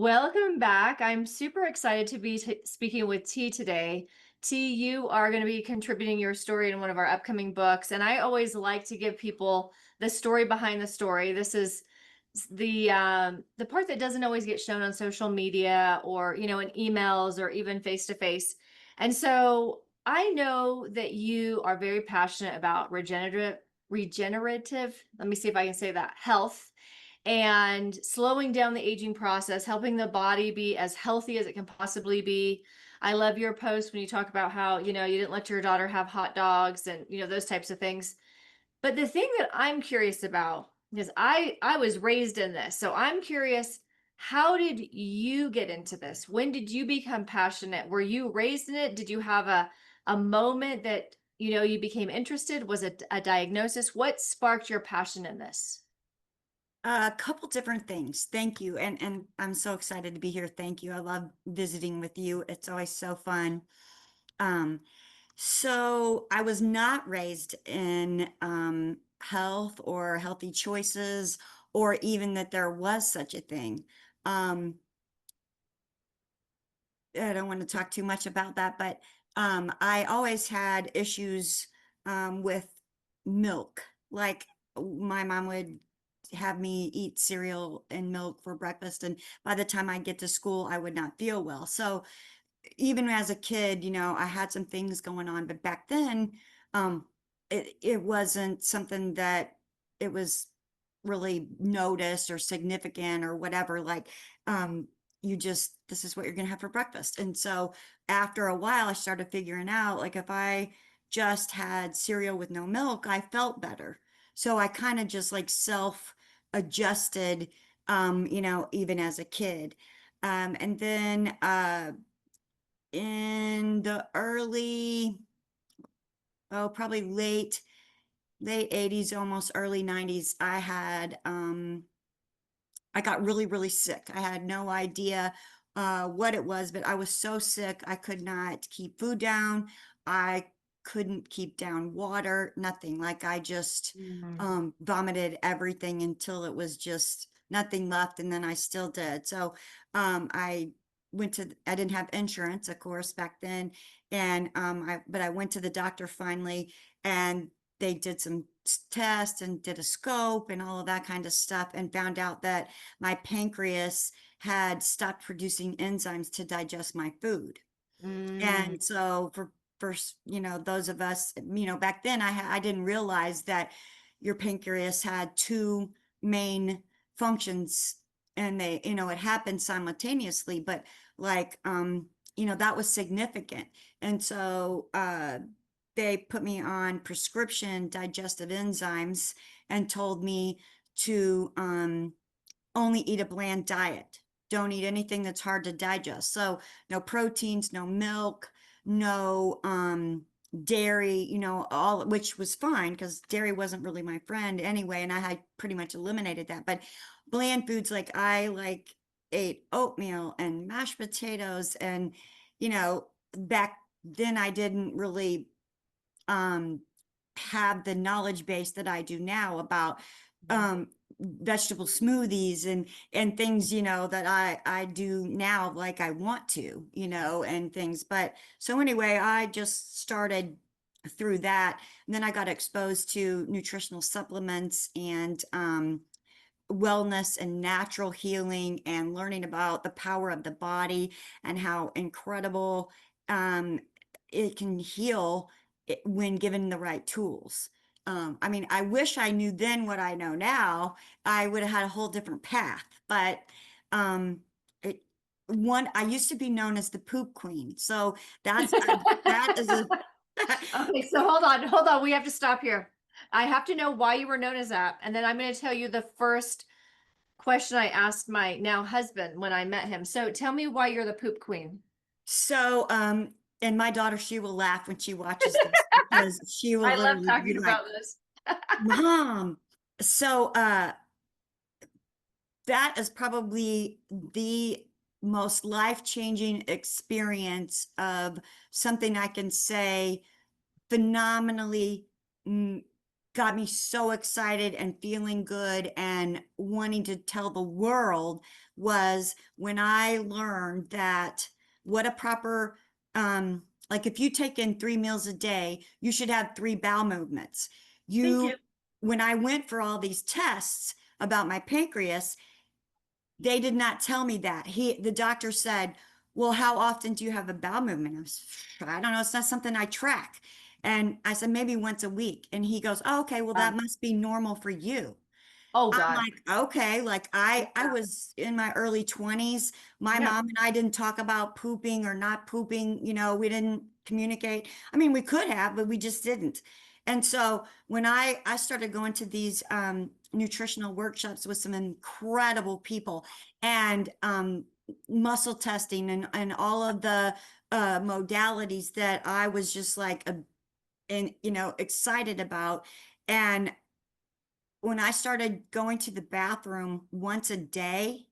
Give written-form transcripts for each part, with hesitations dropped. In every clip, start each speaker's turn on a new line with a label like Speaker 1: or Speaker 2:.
Speaker 1: Welcome back. I'm super excited to be speaking with T today. T, you are going to be contributing your story in one of our upcoming books, and I always like to give people the story behind the story. This is the part that doesn't always get shown on social media or in emails or even face to face. And so I know that you are very passionate about regenerative. Let me see if I can say that health and slowing down the aging process, helping the body be as healthy as it can possibly be. I love your post when you talk about how, you didn't let your daughter have hot dogs and, those types of things. But the thing that I'm curious about is I was raised in this. So I'm curious, how did you get into this? When did you become passionate? Were you raised in it? Did you have a moment that, you became interested? Was it a diagnosis? What sparked your passion in this?
Speaker 2: A couple different things. Thank you. And I'm so excited to be here. Thank you. I love visiting with you. It's always so fun. Um, so I was not raised in health or healthy choices or even that there was such a thing. Um, I don't want to talk too much about that, but I always had issues with milk. Like my mom would have me eat cereal and milk for breakfast, and by the time I get to school, I would not feel well. So even as a kid, I had some things going on, but back then, it wasn't something that it was really noticed or significant or whatever. Like, um, this is what you're gonna have for breakfast. And so after a while, I started figuring out like if I just had cereal with no milk, I felt better. So I kind of just like self adjusted, even as a kid. And then in the early, oh, probably late 80s, almost early 90s, I got really, really sick. I had no idea what it was, but I was so sick I could not keep food down. I couldn't keep down water, nothing. Like I just
Speaker 1: Mm.
Speaker 2: vomited everything until it was just nothing left, and then I still did. So I I didn't have insurance, of course, back then, and but I went to the doctor finally, and they did some tests and did a scope and all of that kind of stuff and found out that my pancreas had stopped producing enzymes to digest my food.
Speaker 1: Mm.
Speaker 2: And so those of us, back then I didn't realize that your pancreas had two main functions and it happened simultaneously, but like, that was significant. And so, they put me on prescription digestive enzymes and told me to, only eat a bland diet. Don't eat anything that's hard to digest. So no proteins, no milk, no dairy, all which was fine because dairy wasn't really my friend anyway, and I had pretty much eliminated that. But bland foods like I like ate oatmeal and mashed potatoes and back then I didn't really um have the knowledge base that I do now about vegetable smoothies and things that I do now like I want to and things. But so anyway, I just started through that, and then I got exposed to nutritional supplements and wellness and natural healing and learning about the power of the body and how incredible it can heal when given the right tools. I mean, I wish I knew then what I know now. I would have had a whole different path. But um, it, I used to be known as the poop queen. So that is a
Speaker 1: Okay, so hold on. We have to stop here. I have to know why you were known as that, and then I'm going to tell you the first question I asked my now husband when I met him. So tell me why you're the poop queen.
Speaker 2: So, and my daughter, she will laugh when she watches this because she will
Speaker 1: I love
Speaker 2: literally be
Speaker 1: talking
Speaker 2: like,
Speaker 1: about this.
Speaker 2: Mom. So, that is probably the most life-changing experience of something I can say phenomenally got me so excited and feeling good and wanting to tell the world was when I learned that what a proper, like if you take in 3 meals a day, you should have 3 bowel movements.
Speaker 1: Thank you.
Speaker 2: When I went for all these tests about my pancreas, they did not tell me that. The doctor said, well, how often do you have a bowel movement? I don't know. It's not something I track. And I said, maybe once a week. And he goes, oh, okay, well, that must be normal for you.
Speaker 1: Oh
Speaker 2: I'm
Speaker 1: God.
Speaker 2: like, okay, like
Speaker 1: Yeah.
Speaker 2: I was in my early 20s. My
Speaker 1: Yeah.
Speaker 2: mom and I didn't talk about pooping or not pooping, we didn't communicate. I mean, we could have, but we just didn't. And so when I started going to these nutritional workshops with some incredible people and muscle testing and all of the modalities that I was just like excited about. And when I started going to the bathroom once a day,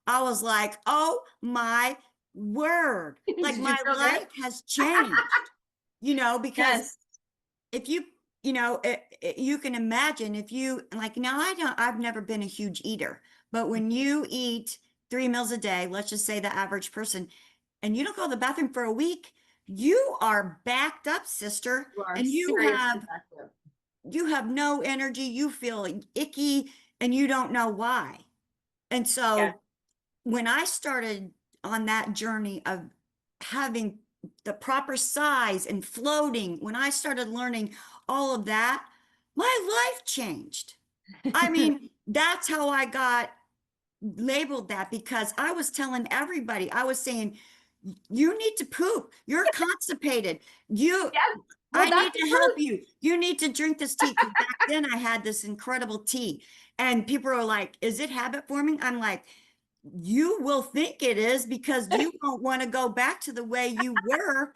Speaker 2: I was like, oh my word. Like
Speaker 1: Did you
Speaker 2: my
Speaker 1: feel good?
Speaker 2: life has changed, because
Speaker 1: Yes.
Speaker 2: if you, you can imagine if you like, now I've never been a huge eater, but when you eat 3 meals a day, let's just say the average person, and you don't go to the bathroom for a week, you are backed up, sister,
Speaker 1: You are
Speaker 2: and
Speaker 1: seriously effective.
Speaker 2: you have no energy, you feel icky, and you don't know why. And
Speaker 1: Yeah.
Speaker 2: so when I started on that journey of having the proper size and floating, when I started learning all of that, my life changed. I mean, that's how I got labeled that, because I was telling everybody, I was saying, you need to poop. You're constipated.
Speaker 1: Yes. Well,
Speaker 2: I
Speaker 1: that's
Speaker 2: need
Speaker 1: the
Speaker 2: to help
Speaker 1: truth.
Speaker 2: you. You need to drink this tea. Because back then I had this incredible tea. And people are like, is it habit forming? I'm like, you will think it is because you won't want to go back to the way you were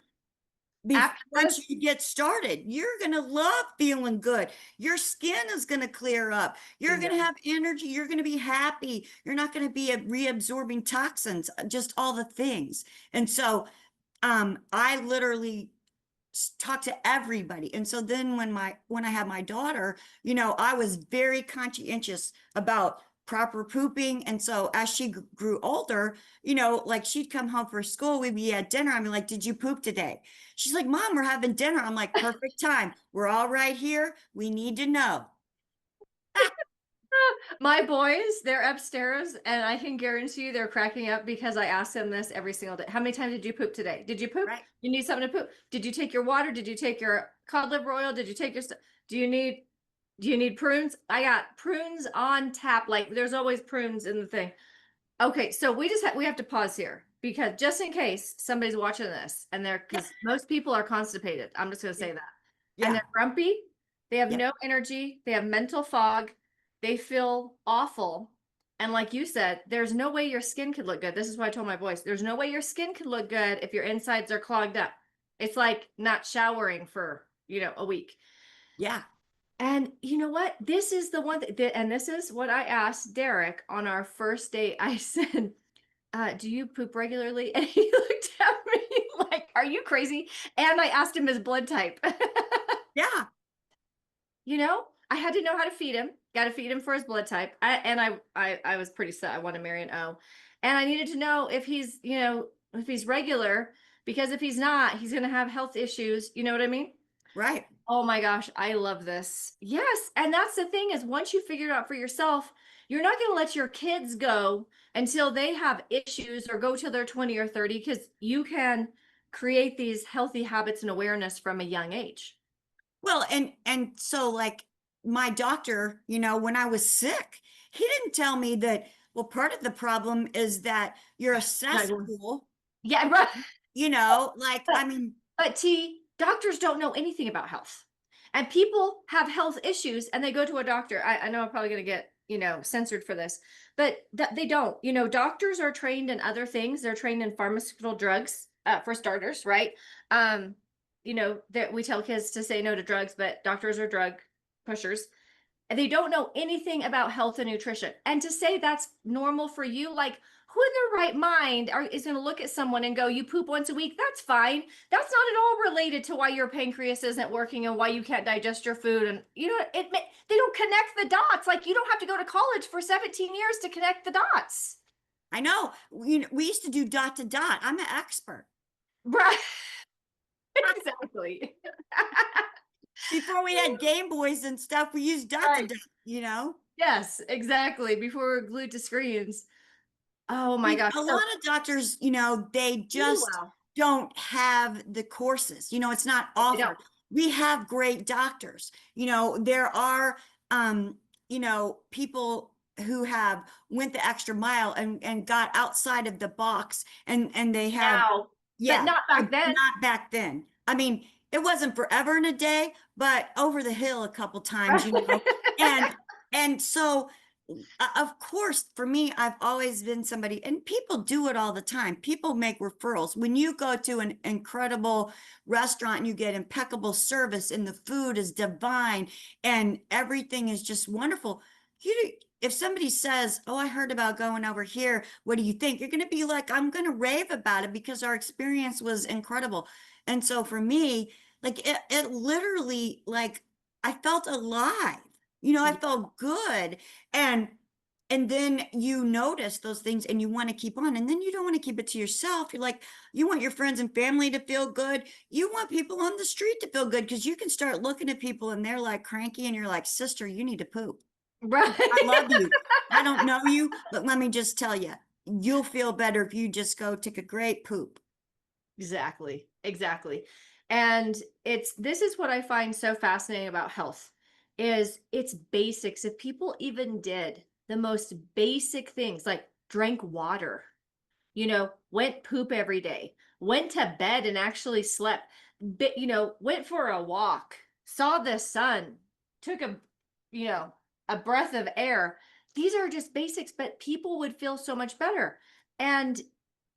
Speaker 1: After
Speaker 2: once
Speaker 1: this,
Speaker 2: you get started. You're going to love feeling good. Your skin is going to clear up. You're going to
Speaker 1: bingo.
Speaker 2: have energy. You're going to be happy. You're not going to be reabsorbing toxins, just all the things. And so I literally talk to everybody. And so then when I had my daughter, I was very conscientious about proper pooping. And so as she grew older, like she'd come home for school, we'd be at dinner. I'd be like, did you poop today? She's like, Mom, we're having dinner. I'm like, perfect time. We're all right here. We need to know.
Speaker 1: My boys, they're upstairs, and I can guarantee you they're cracking up because I ask them this every single day. How many times did you poop today? Did you poop?
Speaker 2: Right.
Speaker 1: You need something to poop. Did you take your water? Did you take your cod liver oil? Did you take your stuff? Do you need prunes? I got prunes on tap. Like there's always prunes in the thing. Okay, so we have to pause here because just in case somebody's watching this and they're
Speaker 2: Yeah.
Speaker 1: because most people are constipated. I'm just gonna say that. And
Speaker 2: Yeah.
Speaker 1: they're grumpy, they have
Speaker 2: Yep.
Speaker 1: no energy, they have mental fog, they feel awful. And like you said, there's no way your skin could look good. This is why I told my boys, there's no way your skin could look good if your insides are clogged up. It's like not showering for, a week.
Speaker 2: Yeah.
Speaker 1: And you know what? This is the one that, and this is what I asked Derek on our first date. I said, do you poop regularly? And he looked at me like, are you crazy? And I asked him his blood type.
Speaker 2: Yeah.
Speaker 1: I had to know how to feed him. Got to feed him for his blood type. I was pretty set. I want to marry an O, and I needed to know if he's regular, because if he's not, he's gonna have health issues. You know what I mean?
Speaker 2: Right.
Speaker 1: Oh my gosh, I love this. Yes, and that's the thing is once you figure it out for yourself, you're not going to let your kids go until they have issues or go till they're 20 or 30 because you can create these healthy habits and awareness from a young age.
Speaker 2: Well, and so like my doctor, when I was sick, he didn't tell me that, well, part of the problem is that you're a
Speaker 1: No,
Speaker 2: cesspool,
Speaker 1: yeah, right.
Speaker 2: like
Speaker 1: But
Speaker 2: I mean,
Speaker 1: but T, doctors don't know anything about health. And people have health issues and they go to a doctor. I know I'm probably going to get, censored for this, but they don't. Doctors are trained in other things. They're trained in pharmaceutical drugs, for starters, right? That we tell kids to say no to drugs, but doctors are drug pushers. And they don't know anything about health and nutrition. And to say that's normal for you, like who in their right mind is going to look at someone and go, you poop once a week? That's fine. That's not at all related to why your pancreas isn't working and why you can't digest your food. And they don't connect the dots. Like, you don't have to go to college for 17 years to connect the dots.
Speaker 2: I know. We used to do dot to dot. I'm an expert.
Speaker 1: Right. Exactly.
Speaker 2: Before we had Game Boys and stuff, we used dot to
Speaker 1: Right.
Speaker 2: dot, you know?
Speaker 1: Yes, exactly. Before we're glued to screens. Oh
Speaker 2: I
Speaker 1: my
Speaker 2: mean,
Speaker 1: gosh.
Speaker 2: a
Speaker 1: So,
Speaker 2: lot of doctors, they just
Speaker 1: wow.
Speaker 2: don't have the courses. It's not
Speaker 1: I don't.
Speaker 2: offered. We have great doctors. There are, people who have went the extra mile and got outside of the box and they have,
Speaker 1: Now, but
Speaker 2: yeah,
Speaker 1: not
Speaker 2: but
Speaker 1: back then.
Speaker 2: not back then. I mean, it wasn't forever and a day, but over the hill a couple times, and and so of course, for me, I've always been somebody, and people do it all the time. People make referrals. When you go to an incredible restaurant and you get impeccable service and the food is divine and everything is just wonderful, if somebody says, "Oh, I heard about going over here. What do you think?" You're going to be like, "I'm going to rave about it because our experience was incredible." And so for me, like it literally, like I felt alive. I felt good. And and then you notice those things and you want to keep on, and then you don't want to keep it to yourself. You're like, you want your friends and family to feel good. You want people on the street to feel good, because you can start looking at people and they're like cranky and you're like, sister, you need to poop. I
Speaker 1: Right.
Speaker 2: love you. I don't know you, but let me just tell you, you'll feel better if you just go take a great poop.
Speaker 1: Exactly. Exactly. And this is what I find so fascinating about health is it's basics. If people even did the most basic things like drank water, went poop every day, went to bed and actually slept, but, went for a walk, saw the sun, took you know, a breath of air. These are just basics, but people would feel so much better. And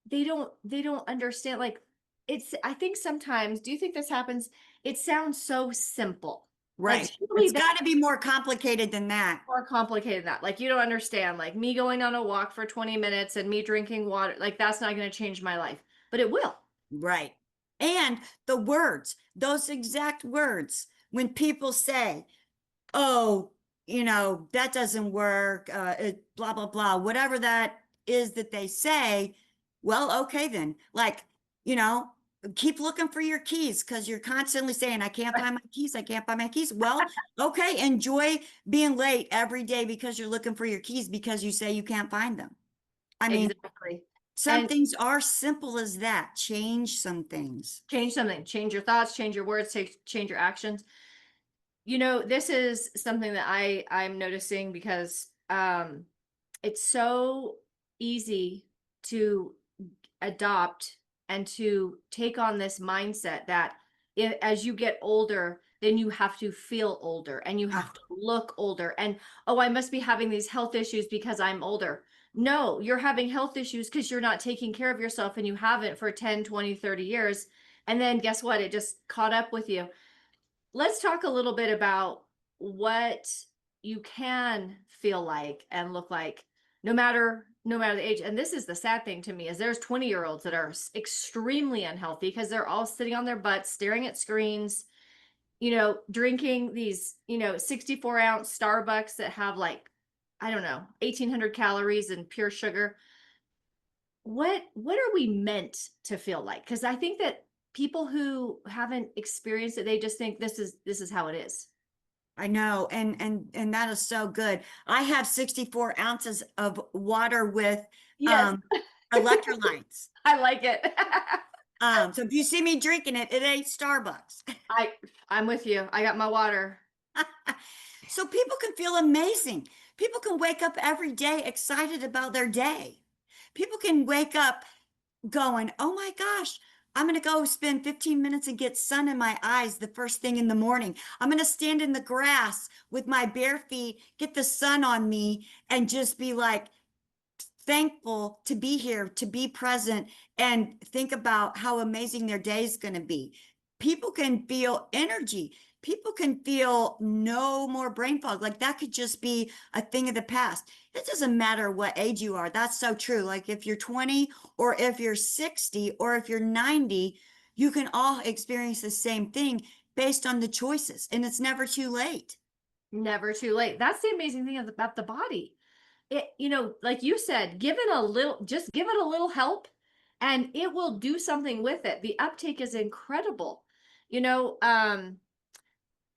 Speaker 1: they don't understand, like, I think sometimes, do you think this happens? It sounds so simple. Like,
Speaker 2: Right.
Speaker 1: it's really
Speaker 2: It's
Speaker 1: that
Speaker 2: got to be more complicated than that.
Speaker 1: more complicated than that. Like, you don't understand, like, me going on a walk for 20 minutes and me drinking water, like, that's not going to change my life, but it will.
Speaker 2: Right. And the words, those exact words, when people say, oh, that doesn't work, blah, blah, blah, whatever that is that they say, well, okay, then, like, you know, keep looking for your keys because you're constantly saying, I can't find my keys. I can't find my keys. Well, okay, enjoy being late every day because you're looking for your keys because you say you can't find them. I mean,
Speaker 1: Exactly.
Speaker 2: some
Speaker 1: And
Speaker 2: things are simple as that. Change some things.
Speaker 1: change something, change your thoughts, change your words, change your actions. This is something that I'm noticing because it's so easy to adopt and to take on this mindset that as you get older, then you have to feel older and you have
Speaker 2: Oh,
Speaker 1: to look older. And, oh, I must be having these health issues because I'm older. No, you're having health issues because you're not taking care of yourself and you haven't for 10, 20, 30 years. And then guess what? It just caught up with you. Let's talk a little bit about what you can feel like and look like no matter the age. And this is the sad thing to me is there's 20-year-olds that are extremely unhealthy because they're all sitting on their butts staring at screens, drinking these, 64-ounce Starbucks that have, like, I don't know, 1800 calories and pure sugar. What are we meant to feel like? Because I think that people who haven't experienced it, they just think this is how it is.
Speaker 2: I know. And that is so good. I have 64 ounces of water with
Speaker 1: Yes.
Speaker 2: um electrolytes.
Speaker 1: I like it.
Speaker 2: So if you see me drinking it, it ain't Starbucks.
Speaker 1: I I'm with you. I got my water.
Speaker 2: So people can feel amazing. People can wake up every day excited about their day. People can wake up going, oh my gosh, I'm going to go spend 15 minutes and get sun in my eyes the first thing in the morning. I'm going to stand in the grass with my bare feet, get the sun on me, and just be like thankful to be here, to be present, and think about how amazing their day is going to be. People can feel energy. people can feel no more brain fog. Like that could just be a thing of the past. It doesn't matter what age you are. That's so true. Like if you're 20 or if you're 60 or if you're 90, you can all experience the same thing based on the choices, and it's never too late.
Speaker 1: Never too late. That's the amazing thing about the body. It, like you said, give it a little, just give it a little help and it will do something with it. The uptake is incredible. You know,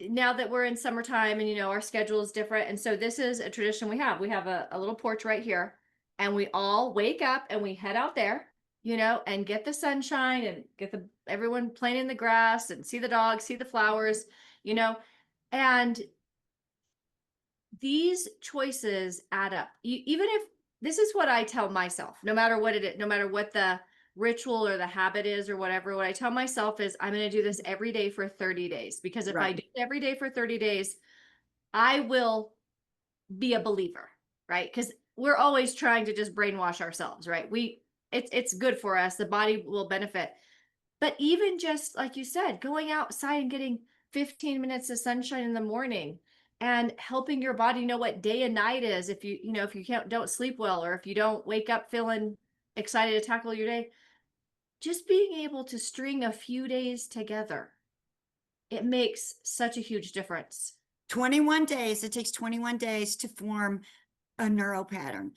Speaker 1: now that we're in summertime and our schedule is different, and so this is a tradition we have a little porch right here, and we all wake up and we head out there, and get the sunshine and get everyone playing in the grass and see the dogs, see the flowers, you know and these choices add up. Even if this is what I tell myself, no matter what it is, no matter what the ritual or the habit is or whatever, what I tell myself is I'm going to do this every day for 30 days, because if I
Speaker 2: Right.
Speaker 1: do it every day for 30 days, I will be a believer, right? Because we're always trying to just brainwash ourselves, right? It's good for us. The body will benefit. But even just like you said, going outside and getting 15 minutes of sunshine in the morning and helping your body know what day and night is, if if you can't don't sleep well, or if you don't wake up feeling excited to tackle your day, just being able to string a few days together, it makes such a huge difference.
Speaker 2: 21 days, it takes 21 days to form a neural pattern,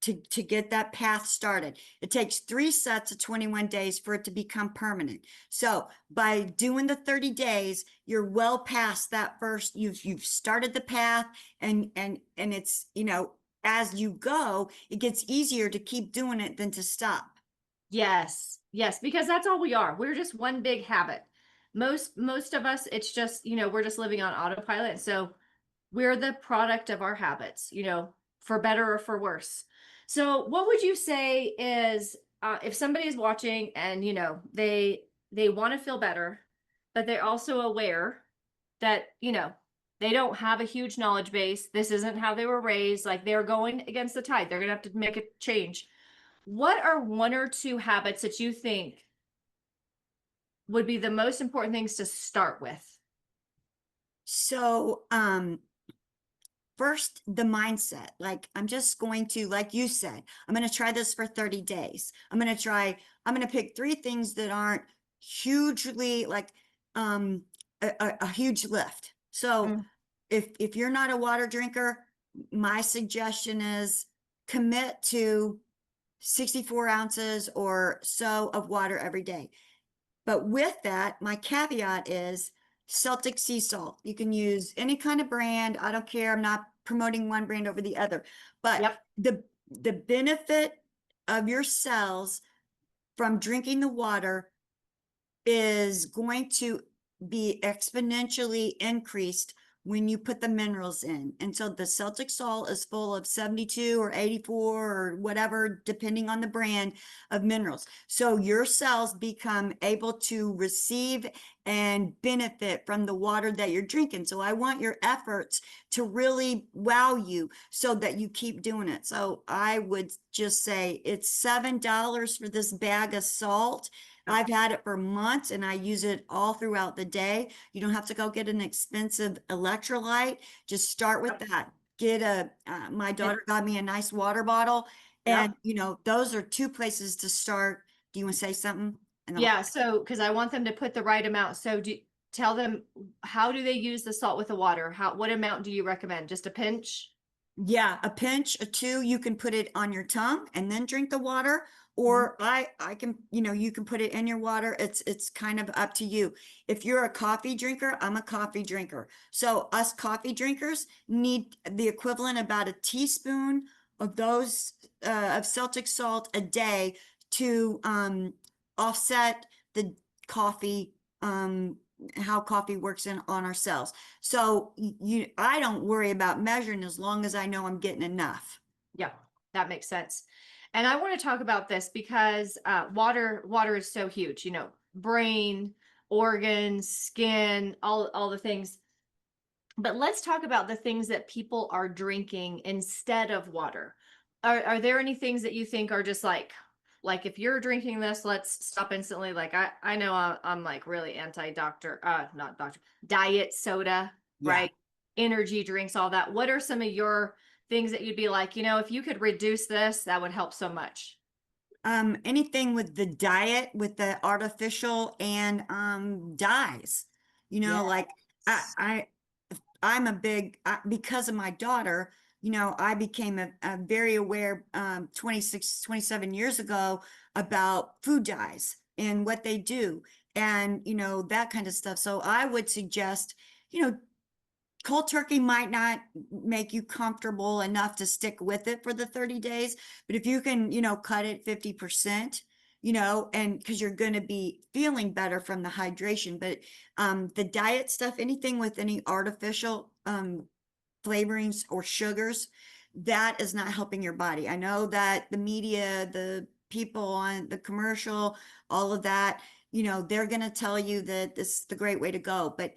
Speaker 2: to get that path started. It takes 3 sets of 21 days for it to become permanent. So by doing the 30 days, you're well past that first, you've started the path, and it's, as you go, it gets easier to keep doing it than to stop.
Speaker 1: Yes. Yes, because that's all we are. We're just one big habit. Most of us, it's just, we're just living on autopilot. So we're the product of our habits, for better or for worse. So what would you say is, if somebody is watching and they want to feel better, but they're also aware that they don't have a huge knowledge base, this isn't how they were raised, like they're going against the tide, they're gonna have to make a change. What are one or two habits that you think would be the most important things to start with?
Speaker 2: So, first, the mindset. Like, I'm just going to, like you said, I'm going to try this for 30 days. I'm going to pick 3 things that aren't hugely like a huge lift. So
Speaker 1: Mm.
Speaker 2: if you're not a water drinker, my suggestion is commit to 64 ounces or so of water every day. But with that, my caveat is Celtic sea salt. You can use any kind of brand. I don't care. I'm not promoting one brand over the other. But
Speaker 1: Yep.
Speaker 2: the benefit of your cells from drinking the water is going to be exponentially increased when you put the minerals in. And so the Celtic salt is full of 72 or 84 or whatever, depending on the brand of minerals. So your cells become able to receive and benefit from the water that you're drinking. So I want your efforts to really wow you so that you keep doing it. So I would just say it's $7 for this bag of salt.
Speaker 1: Yep.
Speaker 2: I've had it for months and I use it all throughout the day. You don't have to go get an expensive electrolyte. Just start with
Speaker 1: Yep.
Speaker 2: that. My
Speaker 1: And
Speaker 2: daughter got me a nice water bottle, and
Speaker 1: yep.
Speaker 2: those are 2 places to start. Do you want to say something? And
Speaker 1: Yeah, so because I want them to put the right amount. So tell them, how do they use the salt with the water? What amount do you recommend? Just a pinch?
Speaker 2: yeah, a pinch, a two, you can put it on your tongue and then drink the water.
Speaker 1: Mhm.
Speaker 2: Or I can, you can put it in your water. It's kind of up to you. If you're a coffee drinker, I'm a coffee drinker. So us coffee drinkers need the equivalent about a teaspoon of those of Celtic salt a day to offset the coffee, how coffee works in on our cells. So I don't worry about measuring as long as I know I'm getting enough.
Speaker 1: Yeah, that makes sense. And I want to talk about this because water is so huge, brain, organs, skin, all the things. But let's talk about the things that people are drinking instead of water. Are there any things that you think are just like if you're drinking this, let's stop instantly. Like I know I'm like really anti-doctor, not doctor, diet soda,
Speaker 2: Yeah.
Speaker 1: right? Energy drinks, all that. What are some of your things that you'd be like, if you could reduce this, that would help so much?
Speaker 2: Anything with the diet, with the artificial and dyes, like I,
Speaker 1: Yes.
Speaker 2: I I'm a big because of my daughter, I became a very aware 26, 27 years ago about food dyes and what they do and that kind of stuff. So I would suggest, you know, cold turkey might not make you comfortable enough to stick with it for the 30 days, but if you can, cut it 50%, and because you're going to be feeling better from the hydration, but the diet stuff, anything with any artificial flavorings or sugars, that is not helping your body. I know that the media, the people on the commercial, all of that, they're going to tell you that this is the great way to go, but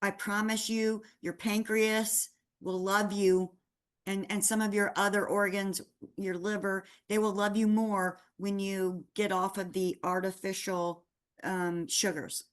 Speaker 2: I promise you, your pancreas will love you, and some of your other organs, your liver, they will love you more when you get off of the artificial sugars.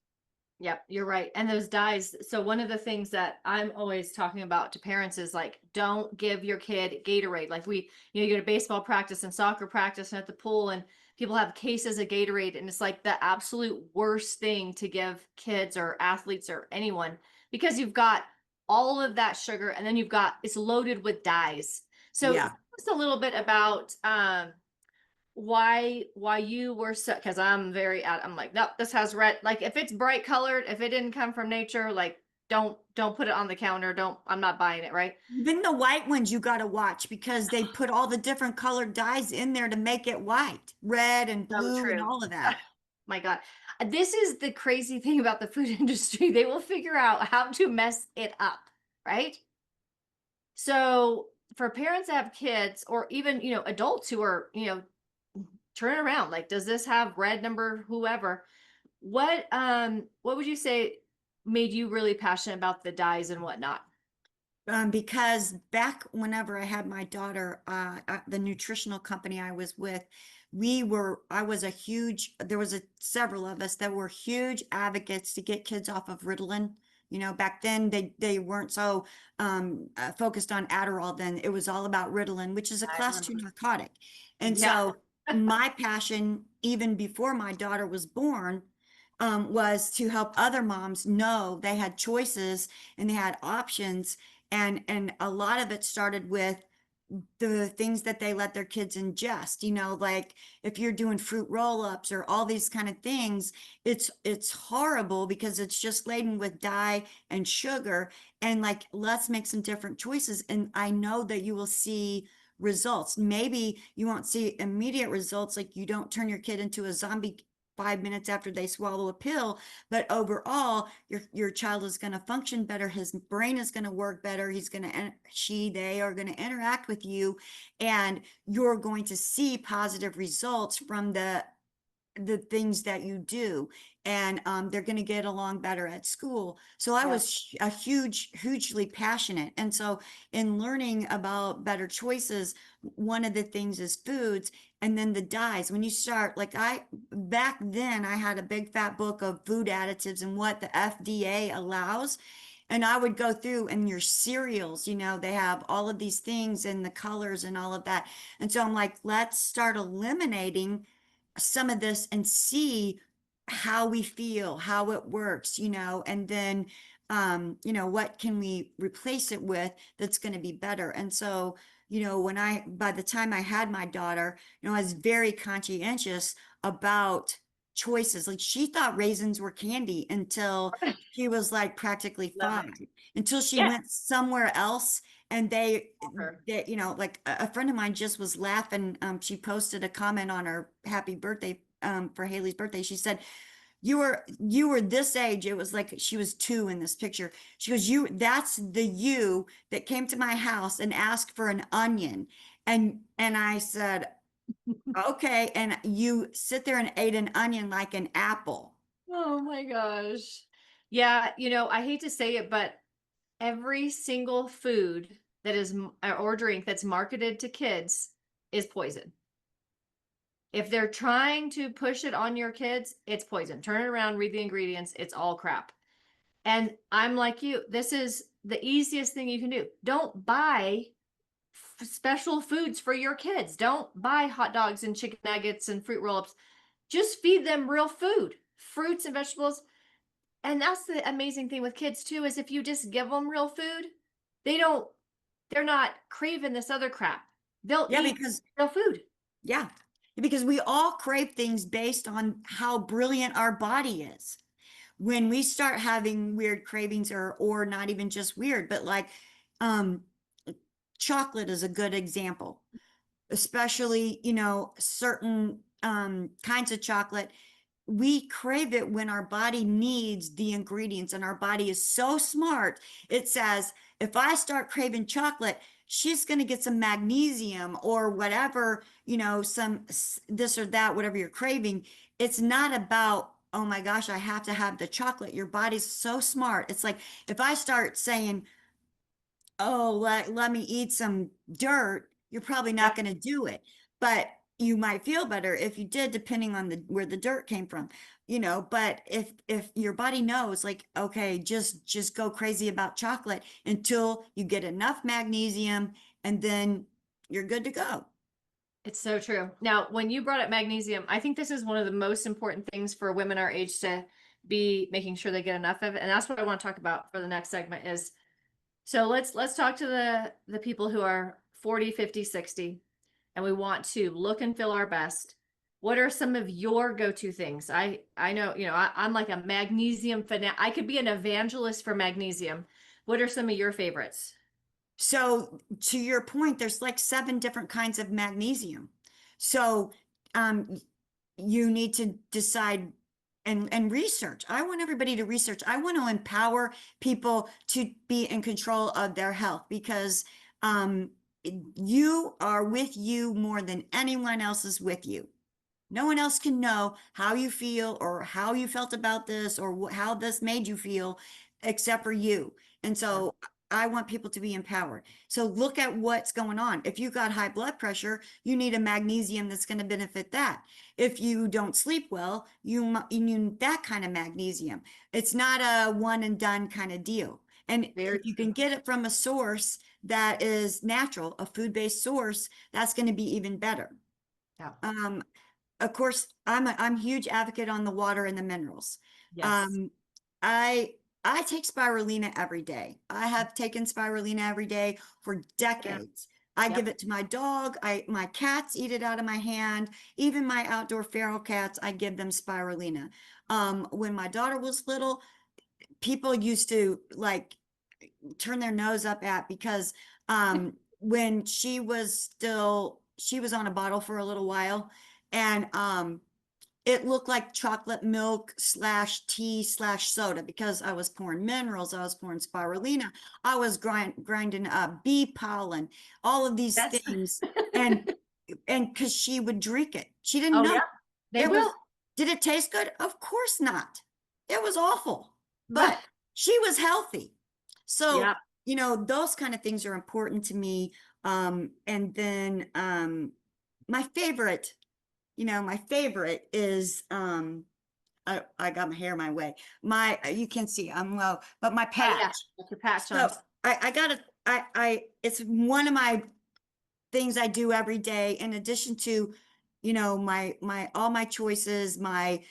Speaker 1: Yep, you're right. And those dyes. So one of the things that I'm always talking about to parents is like, don't give your kid Gatorade. Like you go to baseball practice and soccer practice and at the pool and people have cases of Gatorade and it's like the absolute worst thing to give kids or athletes or anyone because you've got all of that sugar and then it's loaded with dyes. So tell
Speaker 2: Yeah.
Speaker 1: us a little bit about why you were so, because I'm like, nope, this has red, like if it's bright colored, if it didn't come from nature, like don't put it on the counter, don't, I'm not buying it, right?
Speaker 2: Even the white ones you got to watch because they put all the different colored dyes in there to make it white, red and
Speaker 1: So
Speaker 2: blue and
Speaker 1: true.
Speaker 2: all of that.
Speaker 1: My God. This is the crazy thing about the food industry. They will figure out how to mess it up, right? So for parents that have kids or even, adults who are, turn around, like, does this have red number, whoever? What would you say made you really passionate about the dyes and whatnot?
Speaker 2: Because back whenever I had my daughter, the nutritional company I was with, I was a huge, there was several of us that were huge advocates to get kids off of Ritalin. Back then they weren't so focused on Adderall. Then it was all about Ritalin, which is a
Speaker 1: I
Speaker 2: class 2
Speaker 1: remember.
Speaker 2: narcotic. And
Speaker 1: Yeah.
Speaker 2: so my passion, even before my daughter was born, was to help other moms know they had choices and they had options, and a lot of it started with the things that they let their kids ingest, like if you're doing fruit roll-ups or all these kind of things, it's horrible because it's just laden with dye and sugar, and like let's make some different choices, and I know that you will see results. Maybe you won't see immediate results, like you don't turn your kid into a zombie 5 minutes after they swallow a pill, but overall your child is going to function better, his brain is going to work better, he's going to they are going to interact with you, and you're going to see positive results from the things that you do, and they're going to get along better at school. So I
Speaker 1: Yeah.
Speaker 2: was hugely passionate, and so in learning about better choices, one of the things is foods, and then the dyes. When you start, like I back then I had a big fat book of food additives and what the FDA allows, and I would go through, and your cereals, they have all of these things and the colors and all of that. And so I'm like, let's start eliminating some of this and see how we feel, how it works, and then what can we replace it with that's going to be better. And so, by the time I had my daughter, I was very conscientious about choices. Like she thought raisins were candy until she was like practically
Speaker 1: Love
Speaker 2: 5,
Speaker 1: it.
Speaker 2: until she
Speaker 1: Yeah.
Speaker 2: went somewhere else, and
Speaker 1: Her.
Speaker 2: like a friend of mine just was laughing. She posted a comment on her happy birthday, for Haley's birthday. She said, you were this age. It was like she was 2 in this picture. She goes, that's the you that came to my house and asked for an onion. And I said, okay. And you sit there and ate an onion like an apple.
Speaker 1: Oh my gosh. Yeah, I hate to say it, but every single food that is or drink that's marketed to kids is poison. If they're trying to push it on your kids, it's poison. Turn it around, read the ingredients. It's all crap. And I'm like you, this is the easiest thing you can do. Don't buy special foods for your kids. Don't buy hot dogs and chicken nuggets and fruit roll-ups. Just feed them real food, fruits and vegetables. And that's the amazing thing with kids too, is if you just give them real food, they don't, they're not craving this other crap. They'll
Speaker 2: Yeah,
Speaker 1: eat
Speaker 2: because
Speaker 1: real food.
Speaker 2: yeah, because we all crave things based on how brilliant our body is. When we start having weird cravings, or not even just weird, but like um chocolate is a good example, especially, certain kinds of chocolate. We crave it when our body needs the ingredients, and our body is so smart. It says, if I start craving chocolate, she's going to get some magnesium or whatever, some this or that, whatever you're craving. It's not about, oh my gosh, I have to have the chocolate. Your body's so smart. It's like, if I start saying, oh, let me eat some dirt, you're probably not
Speaker 1: Yep.
Speaker 2: going to do it. But you might feel better if you did, depending on where the dirt came from, but if your body knows, like, okay, just go crazy about chocolate until you get enough magnesium, and then you're good to go.
Speaker 1: It's so true. Now, when you brought up magnesium, I think this is one of the most important things for women our age to be making sure they get enough of it. And that's what I want to talk about for the next segment is, so let's talk to the people who are 40, 50, 60, and we want to look and feel our best. What are some of your go-to things? I know, I'm like a magnesium fan. I could be an evangelist for magnesium. What are some of your favorites?
Speaker 2: So to your point, there's like 7 different kinds of magnesium. So um, you need to decide and research. I want everybody to research. I want to empower people to be in control of their health, because um, you are with you more than anyone else is with you. No one else can know how you feel, or how you felt about this, or how this made you feel, except for you. And
Speaker 1: Yeah.
Speaker 2: so I want people to be empowered. So look at what's going on. If you got high blood pressure, you need a magnesium that's going to benefit that. If you don't sleep well, you need that kind of magnesium. It's not a one and done kind of deal. And
Speaker 1: Very
Speaker 2: if you
Speaker 1: true.
Speaker 2: can get it from a source that is natural, a food-based source, that's going to be even better.
Speaker 1: Yeah.
Speaker 2: Um, of course, I'm a huge advocate on the water and the minerals.
Speaker 1: Yes.
Speaker 2: Um, I I take spirulina every day. I have taken spirulina every day for
Speaker 1: Yeah.
Speaker 2: decades. I give
Speaker 1: Yep.
Speaker 2: it to my dog. My cats eat it out of my hand. Even my outdoor feral cats, I give them spirulina. When my daughter was little, people used to like turn their nose up at, because when she was on a bottle for a little while, and it looked like chocolate milk slash tea slash soda, because I was pouring minerals, I was pouring spirulina, I was grinding bee pollen, all of these
Speaker 1: That's
Speaker 2: things. And because she would drink it, she didn't
Speaker 1: oh
Speaker 2: know
Speaker 1: yeah, they
Speaker 2: it
Speaker 1: will.
Speaker 2: was. Did it taste good? Of course not. It was awful, but she was healthy. So,
Speaker 1: Yeah.
Speaker 2: those kind of things are important to me. And then my favorite, my favorite is I got my hair my way. You can't see I'm low, but my
Speaker 1: Oh yeah.
Speaker 2: patch.
Speaker 1: Put your patch
Speaker 2: So
Speaker 1: on.
Speaker 2: I gotta it's one of my things I do every day, in addition to, my all my choices, my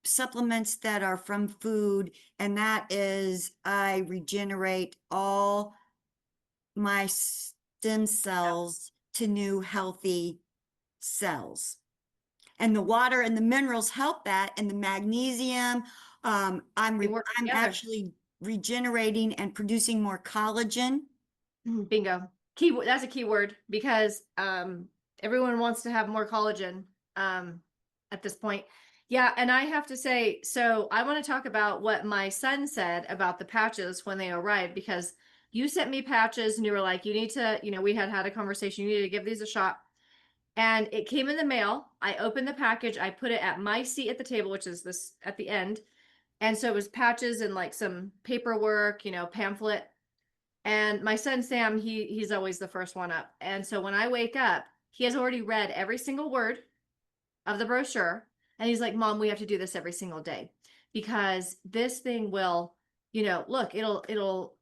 Speaker 2: supplements that are from food, and that is, I regenerate all my stem
Speaker 1: Yeah.
Speaker 2: cells to new healthy cells. And the water and the minerals help that, and the magnesium.
Speaker 1: They work
Speaker 2: I'm
Speaker 1: together.
Speaker 2: actually regenerating and producing more collagen.
Speaker 1: Bingo. Keyword. That's a keyword because everyone wants to have more collagen um at this point. Yeah, and I have to say, so I want to talk about what my son said about the patches when they arrived, because you sent me patches and you were like, you need to, we had a conversation, you need to give these a shot. And it came in the mail. I opened the package, I put it at my seat at the table, which is this at the end. And so it was patches and like some paperwork, pamphlet. And my son Sam, he's always the first one up. And so when I wake up, he has already read every single word. of the brochure. And he's like, Mom, we have to do this every single day because this thing will, look, it'll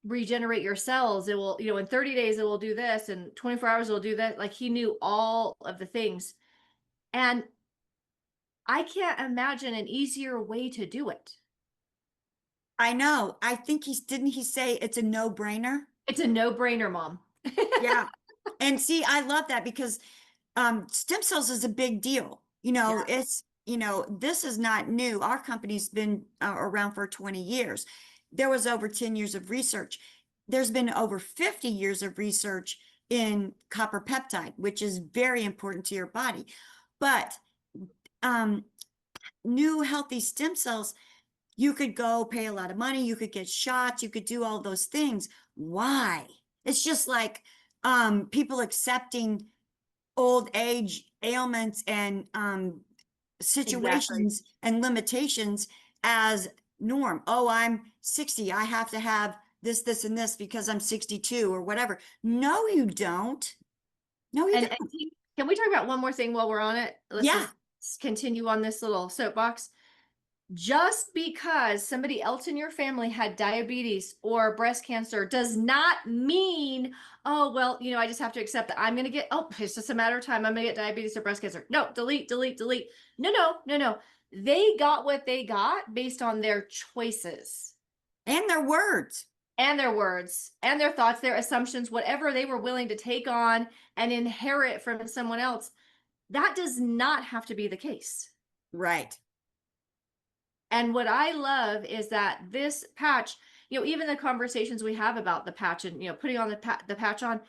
Speaker 1: regenerate your cells. It will, in 30 days, it will do this, and 24 hours, it will do that. Like, he knew all of the things. And I can't imagine an easier way to do it.
Speaker 2: I know. I think didn't he say it's a no-brainer?
Speaker 1: It's a no-brainer, Mom.
Speaker 2: Yeah. And see, I love that because stem cells is a big deal.
Speaker 1: Yeah,
Speaker 2: This is not new. Our company's been around for 20 years. There was over 10 years of research. There's been over 50 years of research in copper peptide, which is very important to your body. But um, new healthy stem cells, you could go pay a lot of money, you could get shots, you could do all those things. Why? It's just like people accepting old age ailments and
Speaker 1: exactly.
Speaker 2: situations and limitations as norm. Oh, I'm 60. I have to have this, and this because I'm 62 or whatever. No, you don't. No, you
Speaker 1: And
Speaker 2: don't.
Speaker 1: can we talk about one more thing while we're on it? Let's
Speaker 2: Yeah.
Speaker 1: just continue on this little soapbox. Just because somebody else in your family had diabetes or breast cancer does not mean, oh, well, I just have to accept that I'm going to get, oh, it's just a matter of time. I'm going to get diabetes or breast cancer. No, delete, delete, delete. No, no, no, no. They got what they got based on their choices
Speaker 2: And their words.
Speaker 1: and their words and their thoughts, their assumptions, whatever they were willing to take on and inherit from someone else. That does not have to be the case.
Speaker 2: Right.
Speaker 1: And what I love is that this patch, even the conversations we have about the patch and, putting on the patch on.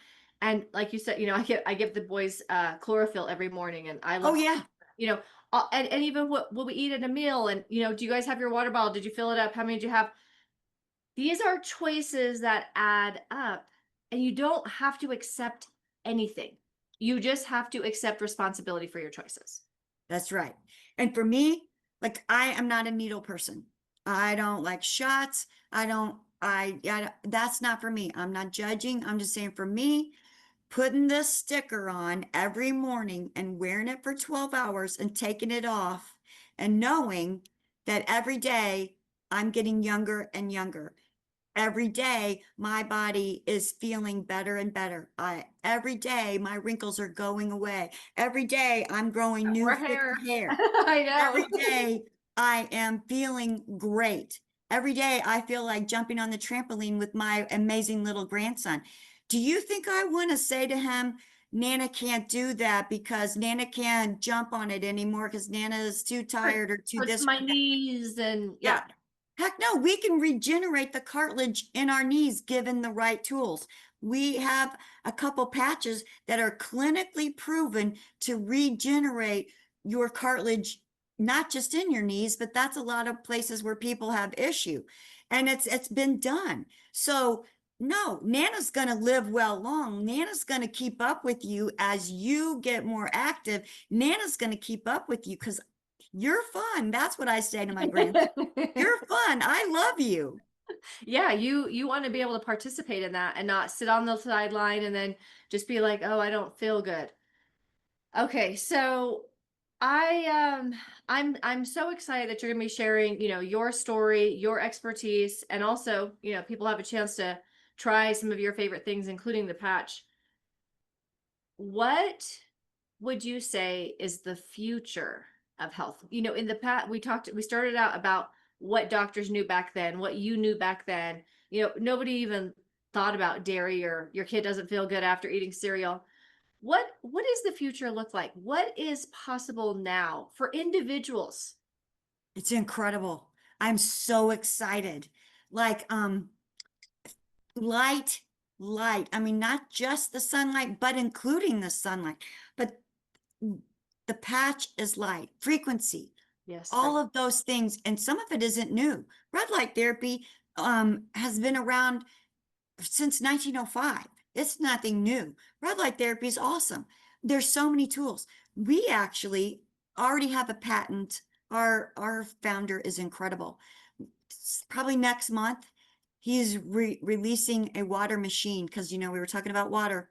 Speaker 1: And like you said, I give the boys chlorophyll every morning, and I
Speaker 2: Oh,
Speaker 1: love,
Speaker 2: yeah.
Speaker 1: you know, and even what we eat at a meal, and, do you guys have your water bottle? Did you fill it up? How many did you have? These are choices that add up, and you don't have to accept anything. You just have to accept responsibility for your choices.
Speaker 2: That's right. And for me, like I am not a needle person. I don't like shots. That's not for me. I'm not judging. I'm just saying for me, putting this sticker on every morning and wearing it for 12 hours and taking it off and knowing that every day I'm getting younger and younger. Every day my body is feeling better and better. Every day my wrinkles are going away. Every day I'm growing new
Speaker 1: More
Speaker 2: thick
Speaker 1: hair.
Speaker 2: hair.
Speaker 1: I
Speaker 2: Every
Speaker 1: know.
Speaker 2: day I am feeling great. Every day I feel like jumping on the trampoline with my amazing little grandson. Do you think I want to say to him, Nana can't do that because Nana can't jump on it anymore because Nana is too tired or too
Speaker 1: Hurts
Speaker 2: this
Speaker 1: my
Speaker 2: or that?
Speaker 1: knees, and
Speaker 2: Yeah.
Speaker 1: yeah.
Speaker 2: Heck no, we can regenerate the cartilage in our knees given the right tools. We have a couple patches that are clinically proven to regenerate your cartilage, not just in your knees, but that's a lot of places where people have issue. And it's been done. So no, Nana's going to live well long. Nana's going to keep up with you as you get more active. Nana's going to keep up with you because you're fun. That's what I say to my grandson. You're fun. I love you.
Speaker 1: Yeah, you want to be able to participate in that and not sit on the sideline and then just be like, "Oh, I don't feel good." Okay, so I'm so excited that you're going to be sharing, your story, your expertise, and also, people have a chance to try some of your favorite things, including the patch. What would you say is the future of health? In the past, we started out about what doctors knew back then, what you knew back then. Nobody even thought about dairy, or your kid doesn't feel good after eating cereal. What does the future look like? What is possible now for individuals?
Speaker 2: It's incredible. I'm so excited. Like, light, light. I mean, not just the sunlight, but including the sunlight. But the patch is light, frequency,
Speaker 1: Yes,
Speaker 2: all of those things. And some of it isn't new. Red light therapy has been around since 1905. It's nothing new. Red light therapy is awesome. There's so many tools. We actually already have a patent. Our founder is incredible. Probably next month, he's releasing a water machine because we were talking about water.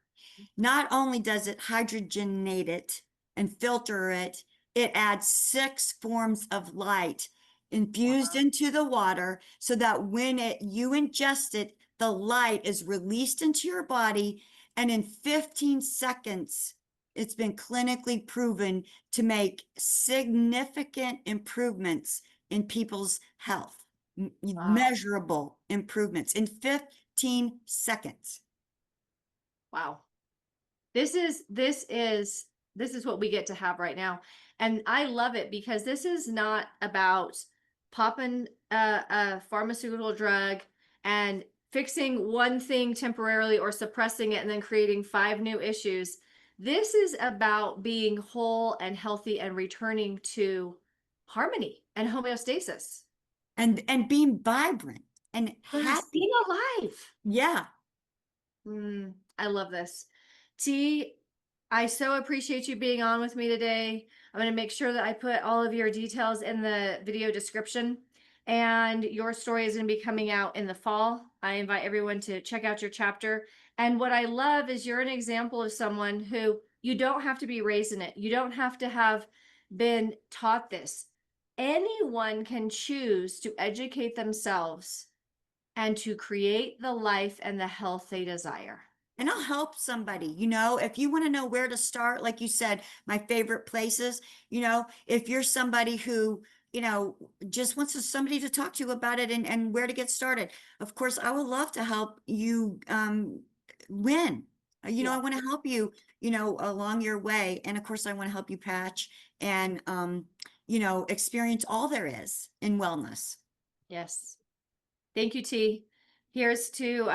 Speaker 2: Not only does it hydrogenate it and filter it, it adds 6 forms of light infused
Speaker 1: Wow.
Speaker 2: into the water so that when you ingest it, the light is released into your body, and in 15 seconds, it's been clinically proven to make significant improvements in people's health,
Speaker 1: Wow.
Speaker 2: measurable improvements in 15 seconds.
Speaker 1: Wow. This is what we get to have right now. And I love it because this is not about popping a pharmaceutical drug and fixing one thing temporarily or suppressing it and then creating 5 new issues. This is about being whole and healthy and returning to harmony and homeostasis.
Speaker 2: And being vibrant and
Speaker 1: Yes,
Speaker 2: happy.
Speaker 1: being alive.
Speaker 2: Yeah.
Speaker 1: I love this. T, I so appreciate you being on with me today. I'm going to make sure that I put all of your details in the video description. And your story is going to be coming out in the fall. I invite everyone to check out your chapter. And what I love is you're an example of someone who you don't have to be raised in it. You don't have to have been taught this. Anyone can choose to educate themselves and to create the life and the health they desire.
Speaker 2: And I'll help somebody, if you want to know where to start, like you said, my favorite places, if you're somebody who, just wants somebody to talk to about it and where to get started. Of course, I would love to help you win.
Speaker 1: Yeah.
Speaker 2: I want to help you, along your way. And of course, I want to help you patch and, experience all there is in wellness.
Speaker 1: Yes. Thank you, T. Here's to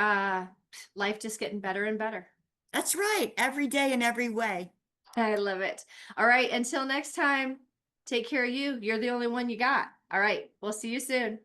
Speaker 1: life just getting better and better.
Speaker 2: That's right. Every day in every way.
Speaker 1: I love it. All right. Until next time, take care of you. You're the only one you got. All right. We'll see you soon.